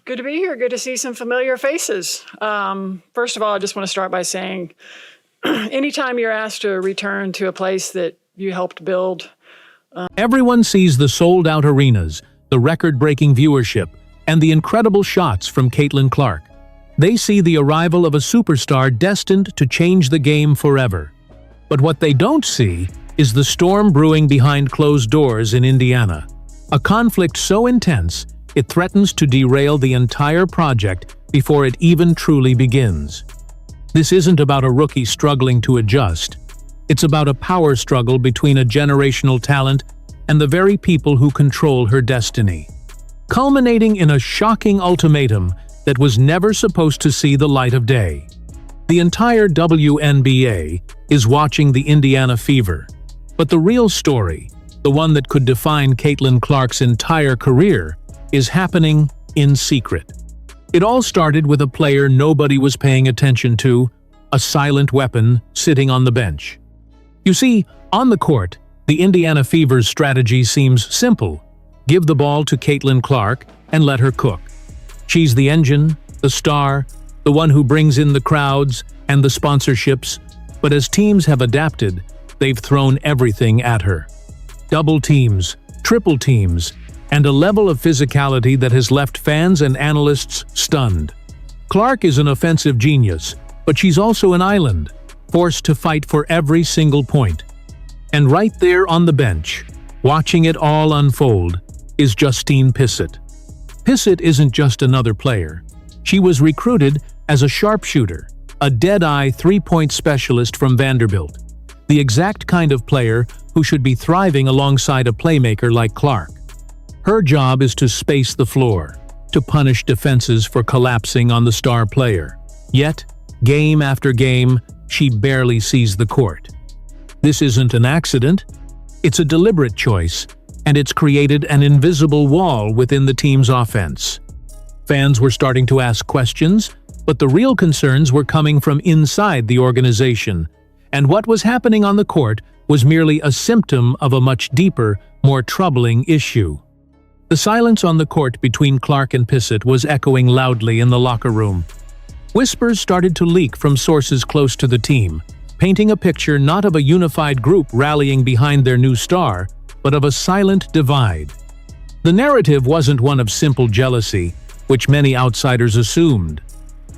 Good to be here. Good to see some familiar faces. First of all, I just want to start by saying, anytime you're asked to return to a place that you helped build. Everyone sees the sold-out arenas, the record-breaking viewership, and the incredible shots from Caitlin Clark. They see the arrival of a superstar destined to change the game forever. But what they don't see is the storm brewing behind closed doors in Indiana. A conflict so intense, it threatens to derail the entire project before it even truly begins. This isn't about a rookie struggling to adjust. It's about a power struggle between a generational talent and the very people who control her destiny, culminating in a shocking ultimatum that was never supposed to see the light of day. The entire WNBA is watching the Indiana Fever, but the real story, the one that could define Caitlin Clark's entire career, is happening in secret. It all started with a player nobody was paying attention to, a silent weapon sitting on the bench. You see, on the court, the Indiana Fever's strategy seems simple. Give the ball to Caitlin Clark and let her cook. She's the engine, the star, the one who brings in the crowds and the sponsorships, but as teams have adapted, they've thrown everything at her. Double teams, triple teams, and a level of physicality that has left fans and analysts stunned. Clark is an offensive genius, but she's also an island, forced to fight for every single point. And right there on the bench, watching it all unfold, is Justine Pissott. Pissott isn't just another player. She was recruited as a sharpshooter, a dead-eye three-point specialist from Vanderbilt, the exact kind of player who should be thriving alongside a playmaker like Clark. Her job is to space the floor, to punish defenses for collapsing on the star player. Yet, game after game, she barely sees the court. This isn't an accident. It's a deliberate choice, and it's created an invisible wall within the team's offense. Fans were starting to ask questions, but the real concerns were coming from inside the organization, and what was happening on the court was merely a symptom of a much deeper, more troubling issue. The silence on the court between Clark and Pissott was echoing loudly in the locker room. Whispers started to leak from sources close to the team, painting a picture not of a unified group rallying behind their new star, but of a silent divide. The narrative wasn't one of simple jealousy, which many outsiders assumed.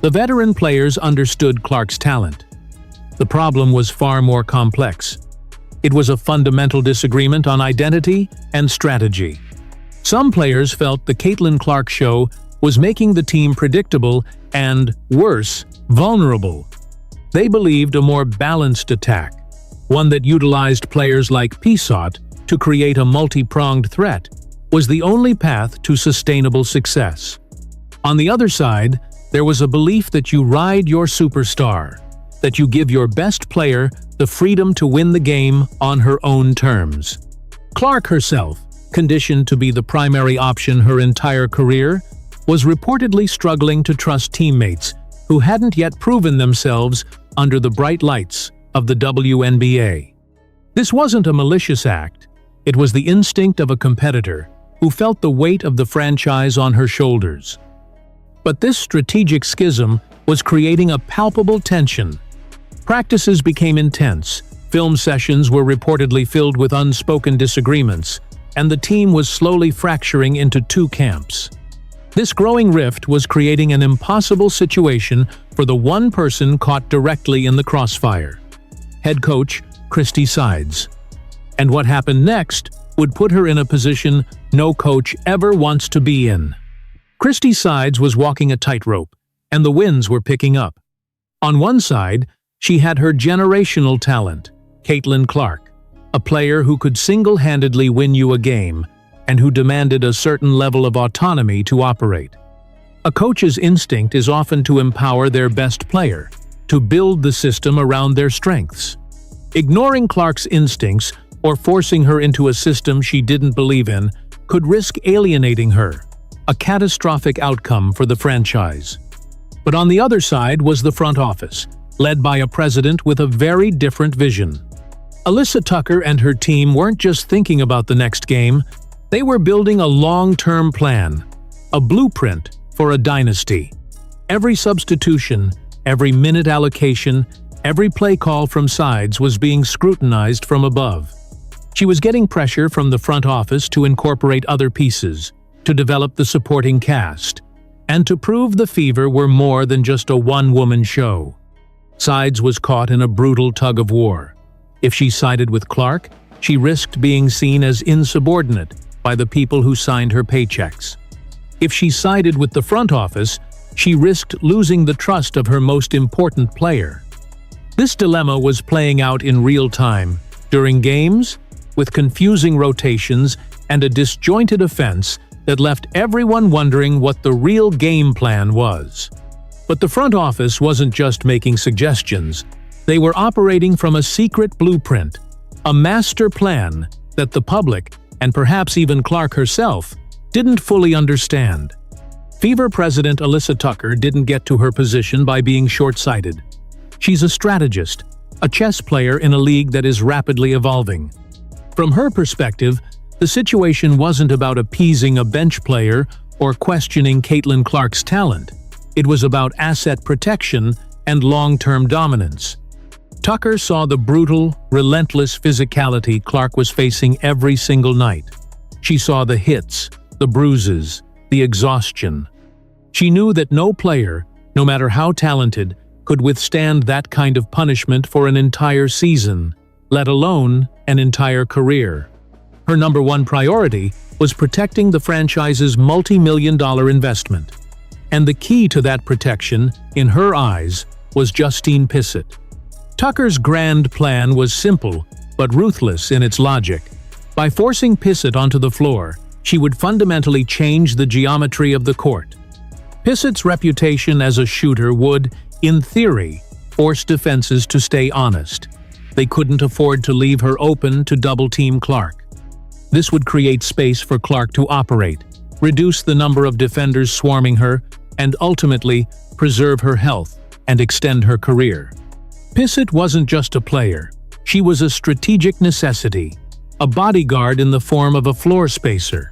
The veteran players understood Clark's talent. The problem was far more complex. It was a fundamental disagreement on identity and strategy. Some players felt the Caitlin Clark show was making the team predictable and, worse, vulnerable. They believed a more balanced attack, one that utilized players like Pissott to create a multi-pronged threat, was the only path to sustainable success. On the other side, there was a belief that you ride your superstar, that you give your best player the freedom to win the game on her own terms. Clark herself, conditioned to be the primary option her entire career, was reportedly struggling to trust teammates who hadn't yet proven themselves under the bright lights of the WNBA. This wasn't a malicious act. It was the instinct of a competitor who felt the weight of the franchise on her shoulders. But this strategic schism was creating a palpable tension. Practices became intense, film sessions were reportedly filled with unspoken disagreements, and the team was slowly fracturing into two camps. This growing rift was creating an impossible situation for the one person caught directly in the crossfire: head coach Christy Sides. And what happened next would put her in a position no coach ever wants to be in. Christy Sides was walking a tightrope, and the winds were picking up. On one side, she had her generational talent, Caitlin Clark, a player who could single-handedly win you a game and who demanded a certain level of autonomy to operate. A coach's instinct is often to empower their best player, to build the system around their strengths. Ignoring Clark's instincts or forcing her into a system she didn't believe in could risk alienating her, a catastrophic outcome for the franchise. But on the other side was the front office, led by a president with a very different vision. Alyssa Tucker and her team weren't just thinking about the next game, they were building a long-term plan, a blueprint for a dynasty. Every substitution, every minute allocation, every play call from sides was being scrutinized from above. She was getting pressure from the front office to incorporate other pieces, to develop the supporting cast, and to prove the Fever were more than just a one-woman show. Sides was caught in a brutal tug-of-war. If she sided with Clark, she risked being seen as insubordinate by the people who signed her paychecks. If she sided with the front office, she risked losing the trust of her most important player. This dilemma was playing out in real time, during games, with confusing rotations and a disjointed offense that left everyone wondering what the real game plan was. But the front office wasn't just making suggestions. They were operating from a secret blueprint, a master plan that the public, and perhaps even Clark herself, didn't fully understand. Fever president Alyssa Tucker didn't get to her position by being short-sighted. She's a strategist, a chess player in a league that is rapidly evolving. From her perspective, the situation wasn't about appeasing a bench player or questioning Caitlin Clark's talent. It was about asset protection and long-term dominance. Tucker saw the brutal, relentless physicality Clark was facing every single night. She saw the hits, the bruises, the exhaustion. She knew that no player, no matter how talented, could withstand that kind of punishment for an entire season, let alone an entire career. Her number one priority was protecting the franchise's multi-million-dollar investment. And the key to that protection, in her eyes, was Justine Pissott. Tucker's grand plan was simple, but ruthless in its logic. By forcing Pissott onto the floor, she would fundamentally change the geometry of the court. Pissott's reputation as a shooter would, in theory, force defenses to stay honest. They couldn't afford to leave her open to double-team Clark. This would create space for Clark to operate, reduce the number of defenders swarming her, and ultimately preserve her health and extend her career. Pissott wasn't just a player. She was a strategic necessity, a bodyguard in the form of a floor spacer.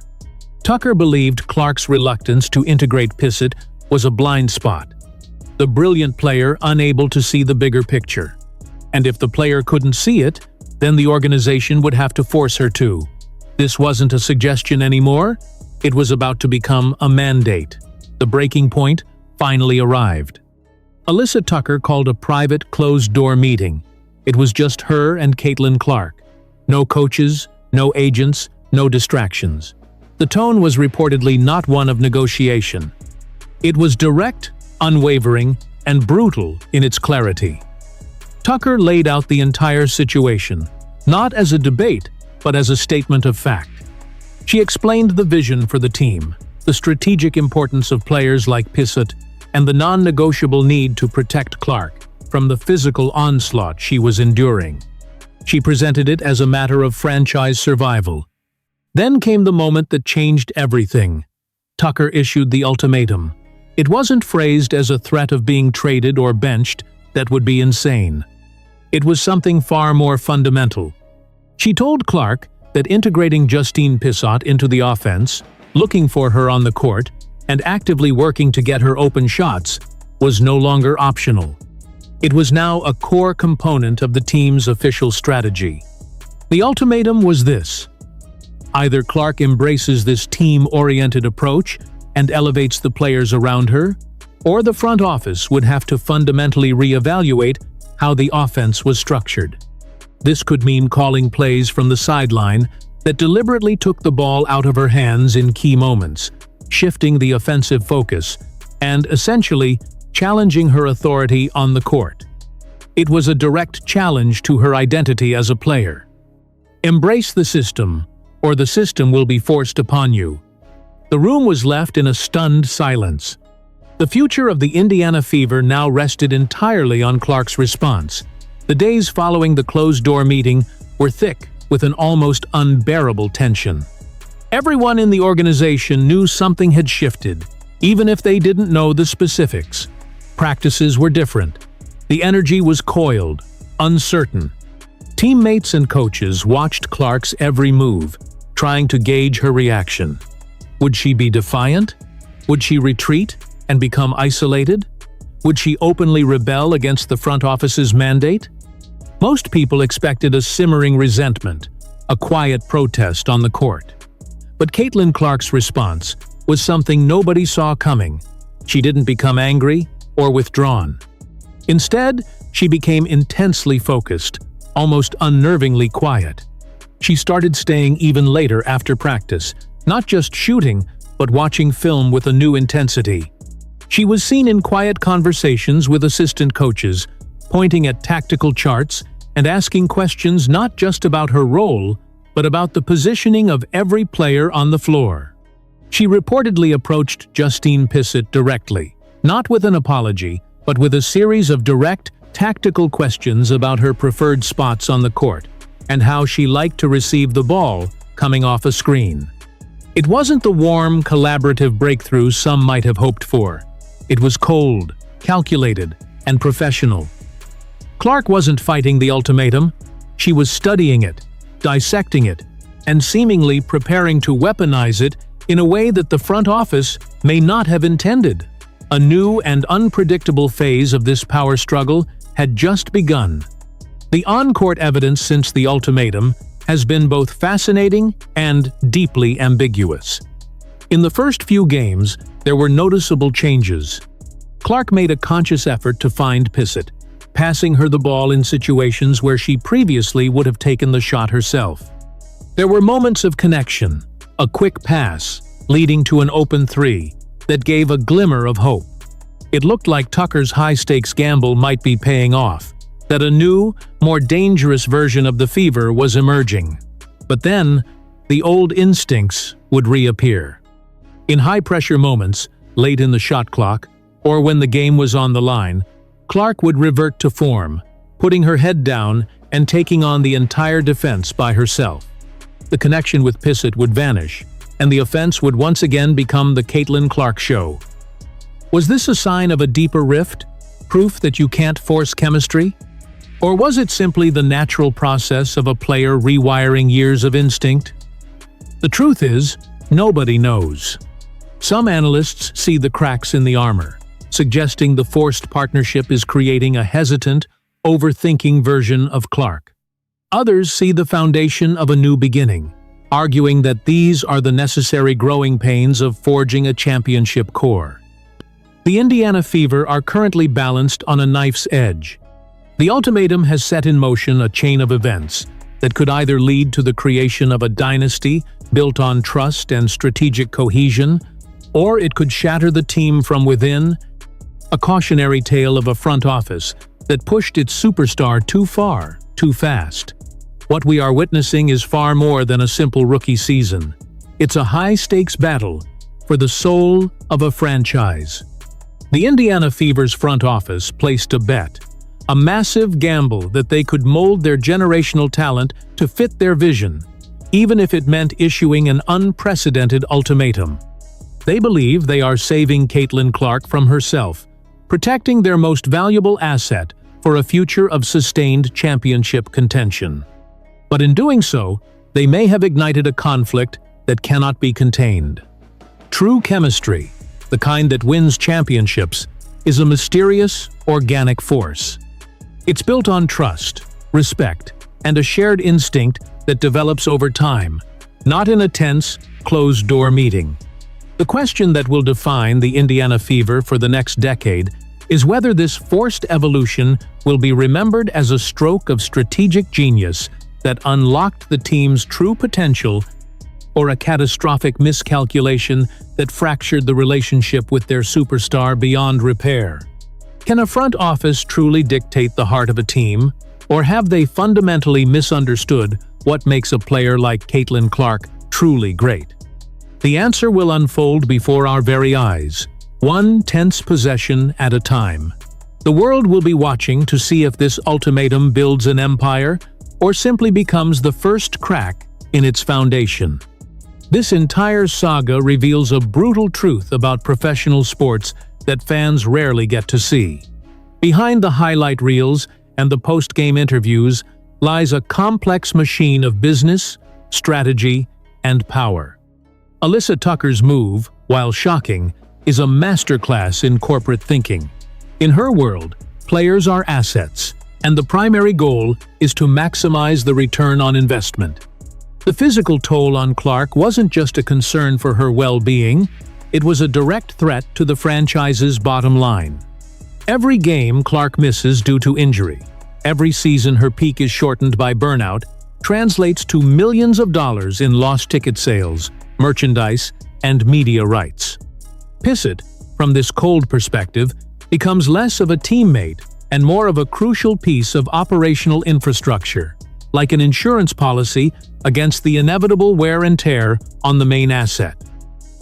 Tucker believed Clark's reluctance to integrate Pissott was a blind spot, the brilliant player unable to see the bigger picture. And if the player couldn't see it, then the organization would have to force her to. This wasn't a suggestion anymore. It was about to become a mandate. The breaking point finally arrived. Alyssa Tucker called a private, closed-door meeting. It was just her and Caitlin Clark. No coaches, no agents, no distractions. The tone was reportedly not one of negotiation. It was direct, unwavering, and brutal in its clarity. Tucker laid out the entire situation, not as a debate, but as a statement of fact. She explained the vision for the team, the strategic importance of players like Pissott, and the non-negotiable need to protect Clark from the physical onslaught she was enduring. She presented it as a matter of franchise survival. Then came the moment that changed everything. Tucker issued the ultimatum. It wasn't phrased as a threat of being traded or benched. That would be insane. It was something far more fundamental. She told Clark that integrating Justine Pissott into the offense, looking for her on the court, and actively working to get her open shots was no longer optional. It was now a core component of the team's official strategy. The ultimatum was this: either Clark embraces this team-oriented approach and elevates the players around her, or the front office would have to fundamentally reevaluate how the offense was structured. This could mean calling plays from the sideline that deliberately took the ball out of her hands in key moments, shifting the offensive focus, and essentially challenging her authority on the court. It was a direct challenge to her identity as a player. Embrace the system, or the system will be forced upon you. The room was left in a stunned silence. The future of the Indiana Fever now rested entirely on Clark's response. The days following the closed-door meeting were thick with an almost unbearable tension. Everyone in the organization knew something had shifted, even if they didn't know the specifics. Practices were different. The energy was coiled, uncertain. Teammates and coaches watched Clark's every move, trying to gauge her reaction. Would she be defiant? Would she retreat and become isolated? Would she openly rebel against the front office's mandate? Most people expected a simmering resentment, a quiet protest on the court. But Caitlin Clark's response was something nobody saw coming. She didn't become angry or withdrawn. Instead, she became intensely focused, almost unnervingly quiet. She started staying even later after practice, not just shooting, but watching film with a new intensity. She was seen in quiet conversations with assistant coaches, pointing at tactical charts and asking questions not just about her role, but about the positioning of every player on the floor. She reportedly approached Justine Pissott directly, not with an apology, but with a series of direct, tactical questions about her preferred spots on the court and how she liked to receive the ball coming off a screen. It wasn't the warm, collaborative breakthrough some might have hoped for. It was cold, calculated, and professional. Clark wasn't fighting the ultimatum. She was studying it, dissecting it, and seemingly preparing to weaponize it in a way that the front office may not have intended. A new and unpredictable phase of this power struggle had just begun. The on-court evidence since the ultimatum has been both fascinating and deeply ambiguous. In the first few games, there were noticeable changes. Clark made a conscious effort to find Pissott, passing her the ball in situations where she previously would have taken the shot herself. There were moments of connection, a quick pass leading to an open three that gave a glimmer of hope. It looked like Tucker's high-stakes gamble might be paying off, that a new, more dangerous version of the fever was emerging. But then, the old instincts would reappear. In high-pressure moments, late in the shot clock, or when the game was on the line, Clark would revert to form, putting her head down and taking on the entire defense by herself. The connection with Pissott would vanish, and the offense would once again become the Caitlin Clark show. Was this a sign of a deeper rift? Proof that you can't force chemistry? Or was it simply the natural process of a player rewiring years of instinct? The truth is, nobody knows. Some analysts see the cracks in the armor, suggesting the forced partnership is creating a hesitant, overthinking version of Clark. Others see the foundation of a new beginning, arguing that these are the necessary growing pains of forging a championship core. The Indiana Fever are currently balanced on a knife's edge. The ultimatum has set in motion a chain of events that could either lead to the creation of a dynasty built on trust and strategic cohesion, or it could shatter the team from within, a cautionary tale of a front office that pushed its superstar too far, too fast. What we are witnessing is far more than a simple rookie season. It's a high-stakes battle for the soul of a franchise. The Indiana Fever's front office placed a bet, a massive gamble that they could mold their generational talent to fit their vision, even if it meant issuing an unprecedented ultimatum. They believe they are saving Caitlin Clark from herself, protecting their most valuable asset for a future of sustained championship contention. But in doing so, they may have ignited a conflict that cannot be contained. True chemistry, the kind that wins championships, is a mysterious, organic force. It's built on trust, respect, and a shared instinct that develops over time, not in a tense, closed-door meeting. The question that will define the Indiana Fever for the next decade is whether this forced evolution will be remembered as a stroke of strategic genius that unlocked the team's true potential, or a catastrophic miscalculation that fractured the relationship with their superstar beyond repair. Can a front office truly dictate the heart of a team, or have they fundamentally misunderstood what makes a player like Caitlin Clark truly great? The answer will unfold before our very eyes, one tense possession at a time. The world will be watching to see if this ultimatum builds an empire or simply becomes the first crack in its foundation. This entire saga reveals a brutal truth about professional sports that fans rarely get to see. Behind the highlight reels and the post-game interviews lies a complex machine of business, strategy, and power. Alyssa Tucker's move, while shocking, is a masterclass in corporate thinking. In her world, players are assets, and the primary goal is to maximize the return on investment. The physical toll on Clark wasn't just a concern for her well-being, it was a direct threat to the franchise's bottom line. Every game Clark misses due to injury, every season her peak is shortened by burnout, translates to millions of dollars in lost ticket sales, merchandise, and media rights. Pissott, from this cold perspective, becomes less of a teammate and more of a crucial piece of operational infrastructure, like an insurance policy against the inevitable wear and tear on the main asset.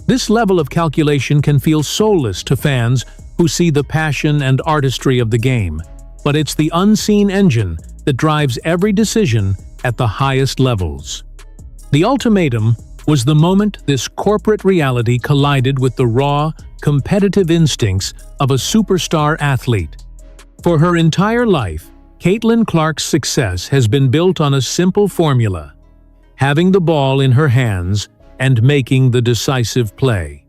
This level of calculation can feel soulless to fans who see the passion and artistry of the game, but it's the unseen engine that drives every decision at the highest levels. The Ultimatum was the moment this corporate reality collided with the raw, competitive instincts of a superstar athlete. For her entire life, Caitlin Clark's success has been built on a simple formula: having the ball in her hands and making the decisive play.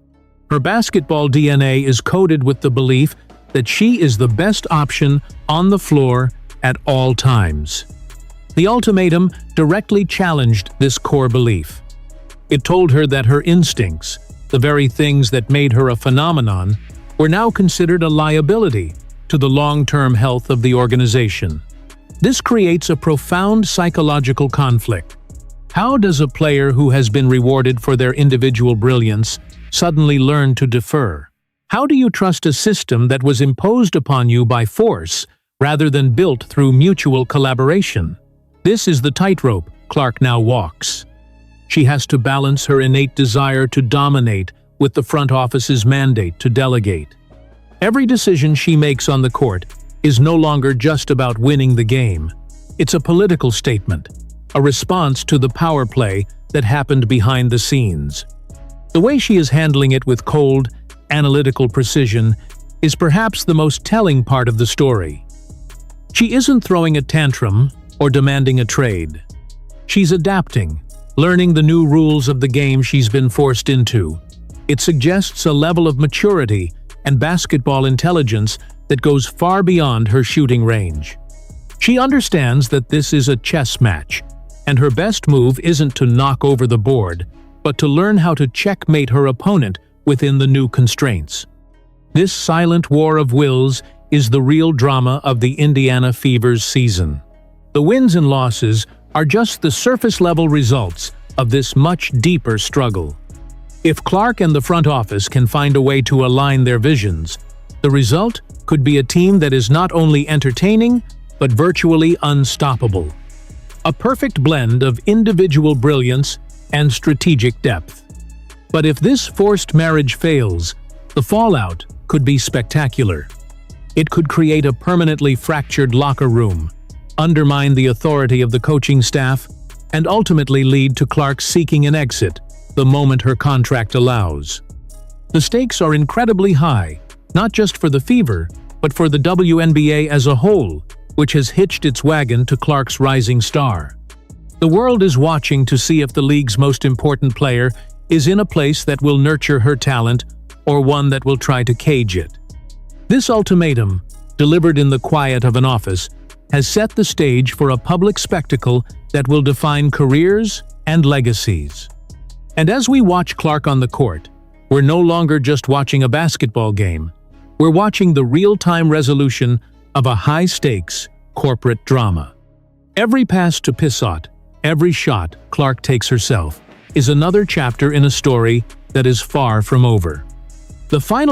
Her basketball DNA is coded with the belief that she is the best option on the floor at all times. The Ultimatum directly challenged this core belief. It told her that her instincts, the very things that made her a phenomenon, were now considered a liability to the long-term health of the organization. This creates a profound psychological conflict. How does a player who has been rewarded for their individual brilliance suddenly learn to defer? How do you trust a system that was imposed upon you by force rather than built through mutual collaboration? This is the tightrope Clark now walks. She has to balance her innate desire to dominate with the front office's mandate to delegate. Every decision she makes on the court is no longer just about winning the game. It's a political statement, a response to the power play that happened behind the scenes. The way she is handling it with cold, analytical precision is perhaps the most telling part of the story. She isn't throwing a tantrum or demanding a trade. She's adapting, learning the new rules of the game she's been forced into. It suggests a level of maturity and basketball intelligence that goes far beyond her shooting range. She understands that this is a chess match, and her best move isn't to knock over the board, but to learn how to checkmate her opponent within the new constraints. This silent war of wills is the real drama of the Indiana Fever's season. The wins and losses are just the surface-level results of this much deeper struggle. If Clark and the front office can find a way to align their visions, the result could be a team that is not only entertaining, but virtually unstoppable. A perfect blend of individual brilliance and strategic depth. But if this forced marriage fails, the fallout could be spectacular. It could create a permanently fractured locker room, undermine the authority of the coaching staff, and ultimately lead to Clark seeking an exit the moment her contract allows. The stakes are incredibly high, not just for the Fever, but for the WNBA as a whole, which has hitched its wagon to Clark's rising star. The world is watching to see if the league's most important player is in a place that will nurture her talent or one that will try to cage it. This ultimatum, delivered in the quiet of an office, has set the stage for a public spectacle that will define careers and legacies. And as we watch Clark on the court, we're no longer just watching a basketball game. We're watching the real-time resolution of a high-stakes corporate drama. Every pass to Pissott, every shot Clark takes herself, is another chapter in a story that is far from over. The final